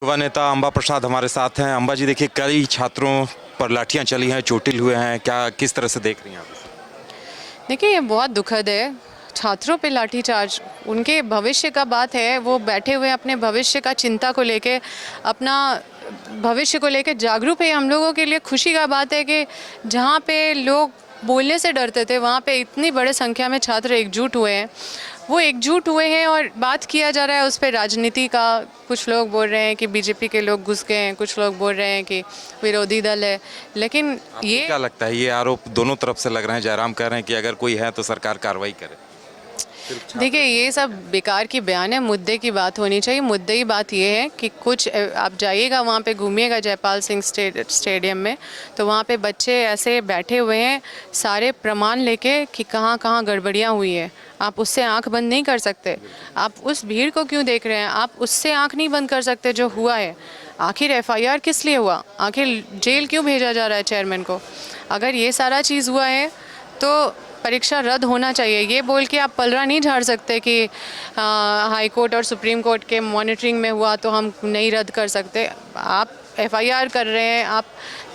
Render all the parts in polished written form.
युवा नेता अंबा प्रसाद हमारे साथ हैं। अंबा जी, देखिए कई छात्रों पर लाठियां चली हैं, चोटिल हुए हैं, क्या किस तरह से देख रही हैं आप? देखिए, ये बहुत दुखद है। छात्रों पे लाठीचार्ज, उनके भविष्य का बात है। वो बैठे हुए अपने भविष्य का चिंता को लेके, अपना भविष्य को लेके जागरूक है। हम लोगों के लिए खुशी का बात है कि जहाँ पे लोग बोलने से डरते थे, वहाँ पे इतनी बड़े संख्या में छात्र एकजुट हुए हैं। वो एकजुट हुए हैं और बात किया जा रहा है उस पर राजनीति का। कुछ लोग बोल रहे हैं कि बीजेपी के लोग घुस गए हैं, कुछ लोग बोल रहे हैं कि विरोधी दल है। लेकिन आपको ये क्या लगता है, ये आरोप दोनों तरफ से लग रहे हैं? जयराम कह रहे हैं कि अगर कोई है तो सरकार कार्रवाई करे। देखिए, ये सब बेकार की बयान है। मुद्दे की बात होनी चाहिए। मुद्दे की बात ये है कि कुछ आप जाइएगा वहाँ पे, घूमिएगा जयपाल सिंह स्टेडियम में, तो वहाँ पे बच्चे ऐसे बैठे हुए हैं सारे प्रमाण लेके कि कहाँ कहाँ गड़बड़ियाँ हुई है। आप उससे आंख बंद नहीं कर सकते। आप उस भीड़ को क्यों देख रहे हैं? आप उससे आंख नहीं बंद कर सकते जो हुआ है। आखिर एफआईआर किस लिए हुआ? आखिर जेल क्यों भेजा जा रहा है चेयरमैन को? अगर ये सारा चीज़ हुआ है तो परीक्षा रद्द होना चाहिए। ये बोल के आप पलड़ा नहीं झाड़ सकते कि हाई कोर्ट और सुप्रीम कोर्ट के मॉनिटरिंग में हुआ तो हम नहीं रद्द कर सकते। आप एफआईआर कर रहे हैं, आप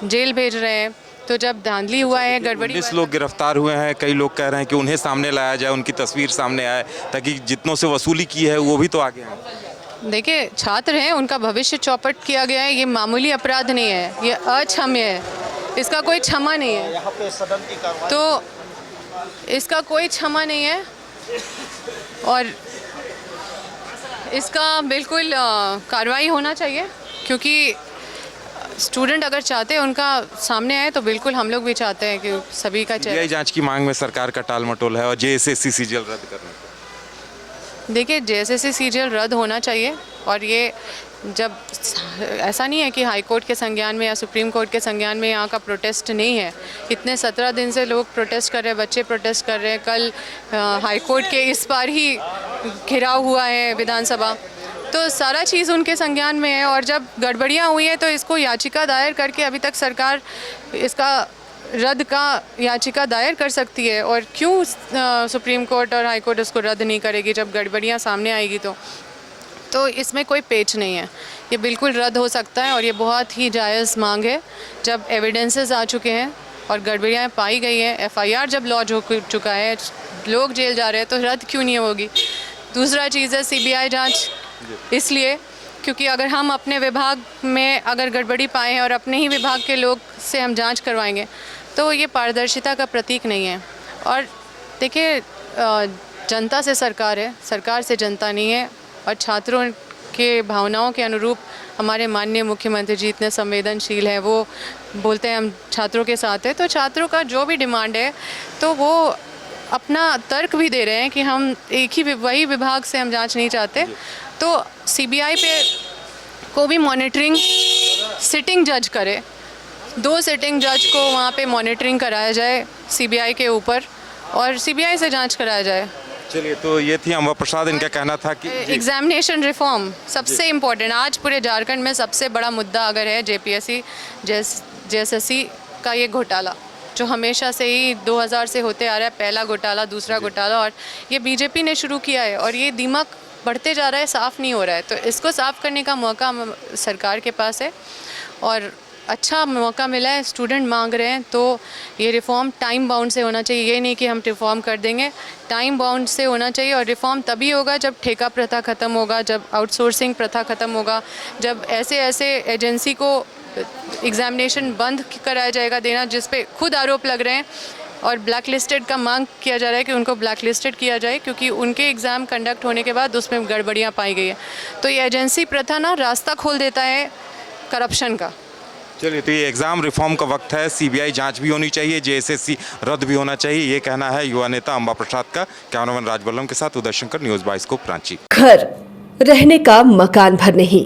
जेल भेज रहे हैं, तो जब धांधली हुआ है, गड़बड़ी 19 लोग गिरफ्तार हुए हैं। कई लोग कह रहे हैं कि उन्हें सामने लाया जाए, उनकी तस्वीर सामने आए, ताकि जितनों से वसूली की है वो भी तो आगे आए। देखिए, छात्र हैं, उनका भविष्य चौपट किया गया है। ये मामूली अपराध नहीं है, ये अक्षम्य है। इसका कोई क्षमा नहीं है। यहाँ पे सदन की कार्रवाई तो इसका कोई क्षमा नहीं है और इसका बिल्कुल कार्रवाई होना चाहिए। क्योंकि स्टूडेंट अगर चाहते हैं उनका सामने आए, तो बिल्कुल हम लोग भी चाहते हैं कि सभी का सीबीआई जांच की मांग में सरकार का टालमटोल है और जेएसएससी सीजीएल रद्द करने को। देखिए, जेएसएससी सीजीएल रद्द होना चाहिए। और ये जब ऐसा नहीं है कि हाई कोर्ट के संज्ञान में या सुप्रीम कोर्ट के संज्ञान में यहाँ का प्रोटेस्ट नहीं है। इतने 17 दिन से लोग प्रोटेस्ट कर रहे हैं, बच्चे प्रोटेस्ट कर रहे हैं। कल हाई कोर्ट के इस बार ही घिराव हुआ है विधानसभा, तो सारा चीज़ उनके संज्ञान में है। और जब गड़बड़ियाँ हुई हैं तो इसको याचिका दायर करके, अभी तक सरकार इसका रद्द का याचिका दायर कर सकती है। और क्यों सुप्रीम कोर्ट और हाई कोर्ट इसको रद्द नहीं करेगी जब गड़बड़ियाँ सामने आएगी? तो इसमें कोई पेच नहीं है, ये बिल्कुल रद्द हो सकता है। और ये बहुत ही जायज़ मांग है। जब एविडेंसेस आ चुके हैं और गड़बड़ियाँ पाई गई हैं, एफआईआर जब लॉन्च हो चुका है, लोग जेल जा रहे हैं, तो रद्द क्यों नहीं होगी? दूसरा चीज़ है सीबीआई जांच। इसलिए क्योंकि अगर हम अपने विभाग में अगर गड़बड़ी पाएँ और अपने ही विभाग के लोग से हम जांच करवाएंगे, तो ये पारदर्शिता का प्रतीक नहीं है। और देखिए, जनता से सरकार है, सरकार से जनता नहीं है। और छात्रों के भावनाओं के अनुरूप हमारे माननीय मुख्यमंत्री जी इतने संवेदनशील हैं। वो बोलते हैं हम छात्रों के साथ हैं, तो छात्रों का जो भी डिमांड है तो वो अपना तर्क भी दे रहे हैं कि हम एक ही वही विभाग से हम जांच नहीं चाहते। तो सीबीआई पे को भी मॉनिटरिंग सिटिंग जज करे, 2 सिटिंग जज को वहाँ पे मॉनिटरिंग कराया जाए सीबीआई के ऊपर, और सीबीआई से जांच कराया जाए। चलिए, तो ये थी अंबा प्रसाद। इनका कहना था कि एग्जामिनेशन रिफॉर्म सबसे इम्पोर्टेंट आज पूरे झारखंड में सबसे बड़ा मुद्दा अगर है जेपीएससी जेएसएससी का ये घोटाला, जो हमेशा से ही 2000 से होते आ रहा है। पहला घोटाला, दूसरा घोटाला, और ये बीजेपी ने शुरू किया है। और ये दिमाग बढ़ते जा रहा है, साफ़ नहीं हो रहा है। तो इसको साफ़ करने का मौका सरकार के पास है और अच्छा मौका मिला है। स्टूडेंट मांग रहे हैं, तो ये रिफ़ॉर्म टाइम बाउंड से होना चाहिए। ये नहीं कि हम रिफ़ॉर्म कर देंगे, टाइम बाउंड से होना चाहिए। और रिफ़ॉर्म तभी होगा जब ठेका प्रथा ख़त्म होगा, जब आउटसोर्सिंग प्रथा ख़त्म होगा, जब ऐसे एजेंसी को एग्ज़ामिनेशन बंद कराया जाएगा देना, जिस पे खुद आरोप लग रहे हैं। और ब्लैक लिस्टेड का मांग किया जा रहा है कि उनको ब्लैक लिस्टेड किया जाए, क्योंकि उनके एग्ज़ाम कंडक्ट होने के बाद उसमें गड़बड़ियाँ पाई गई है। तो ये एजेंसी प्रथा ना रास्ता खोल देता है करप्शन का। चलिए, तो ये एग्जाम रिफॉर्म का वक्त है। सीबीआई जांच भी होनी चाहिए, जेएसएससी रद्द भी होना चाहिए, ये कहना है युवा नेता अंबा प्रसाद का। कैमरामैन राजबल्लम के साथ उदय शंकर, न्यूज़ 22 को रांची। घर रहने का मकान भर नहीं,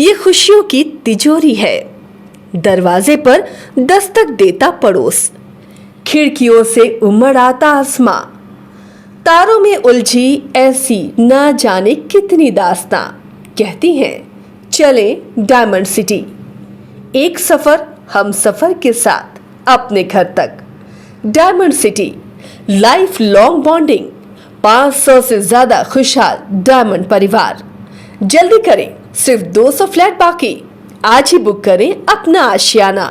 ये खुशियों की तिजोरी है। दरवाजे पर दस्तक देता पड़ोस, खिड़कियों से उमड़ आता आसमां, तारों में उलझी ऐसी न जाने कितनी दास्तां। कहती हैं चले डायमंड सिटी, एक सफर हम सफर के साथ अपने घर तक। Diamond city, life long bonding, 500 से ज्यादा खुशहाल डायमंड परिवार। जल्दी करें, सिर्फ 200 फ्लैट बाकी। आज ही बुक करें अपना आशियाना।